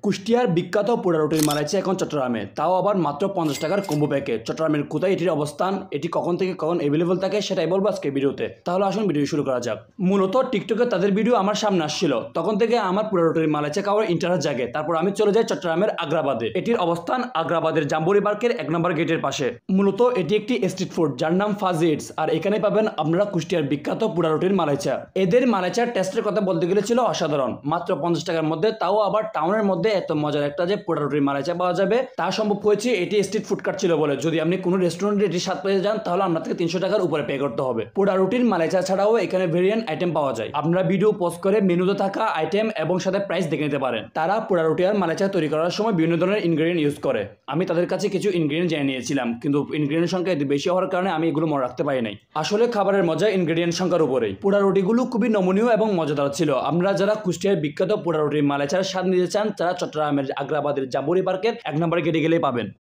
কুষ্টিয়ার বিখ্যাত পোড়া রুটির মালাইছে এখন চট্টগ্রামে, তাও আবার মাত্র 50 টাকার কম্বো প্যাকে। চট্টগ্রামের কোথায় এটির অবস্থান, এটি কখন থেকে কখন অ্যাভেলেবল থাকে সেটাই বলবো আজকে ভিডিওতে। তাহলে আসুন ভিডিও শুরু করা যাক। মূলত টিকটকে তাদের ভিডিও আমার সামনে আসছিল, তখন থেকে আমার পোড়া রুটির মালাইছে খাওয়ার ইন্টারেস্ট জাগে। তারপর আমি চলে যাই চট্টগ্রামের আগ্রাবাদে। এটির অবস্থান আগ্রাবাদের জাম্বুরি পার্কের 1 নম্বর গেটের পাশে। মূলত এটি একটি স্ট্রিট ফুড যার নাম ফাজি ইটস, আর এখানে পাবেন আপনারা কুষ্টিয়ার বিখ্যাত পোড়া রুটির মালাইচা। এদের মালাইচার টেস্টের কথা বলতে গেলে ছিল অসাধারণ। মাত্র 50 টাকার মধ্যে, তাও আবার টাউনের মধ্যে এত মজার একটা যে পোড়া রুটির মালাইচা পাওয়া যাবে তা সম্ভব হয়েছে এটি স্ট্রিট ফুড কার্ট ছিল বলে। যদি আপনি কোনো রেস্টুরেন্টে এটি স্বাদ পেয়ে যান তাহলে আপনার থেকে 300 টাকার উপরে পে করতে হবে। পোড়া রুটির মালাইচা ছাড়াও এখানে ভেরিয়েন্ট আইটেম পাওয়া যায়। আপনারা ভিডিও পোস্ট করে মেনুতে থাকা আইটেম এবং সাথে প্রাইস দেখে নিতে পারেন। তারা পোড়া রুটি আর মালাইচা তৈরি করার সময় বিভিন্ন ধরনের ইনগ্রেডিয়েন্ট ইউজ করে। আমি তাদের কাছে কিছু ইনগ্রেডিয়েন্ট জেনে নিয়েছিলাম, কিন্তু ইনগ্রেডিয়েন্ট সংখ্যা এত বেশি হওয়ার কারণে আমি এগুলো মনে রাখতে পারি নাই। আসলে খাবারের মজা ইনগ্রেডিয়েন্ট সংখ্যার উপরেই। পোড়া রুটিগুলো খুবই নমনীয় এবং মজাদার ছিল। আপনারা যারা কুষ্টিয়ার বিখ্যাত পোড়া রুটির মালাইচার স্বাদ নিতে চান তারা চট্টগ্রামের আগ্রাবাদের জাম্বুরি পার্কের 1 নম্বর গেটে গেলেই পাবেন।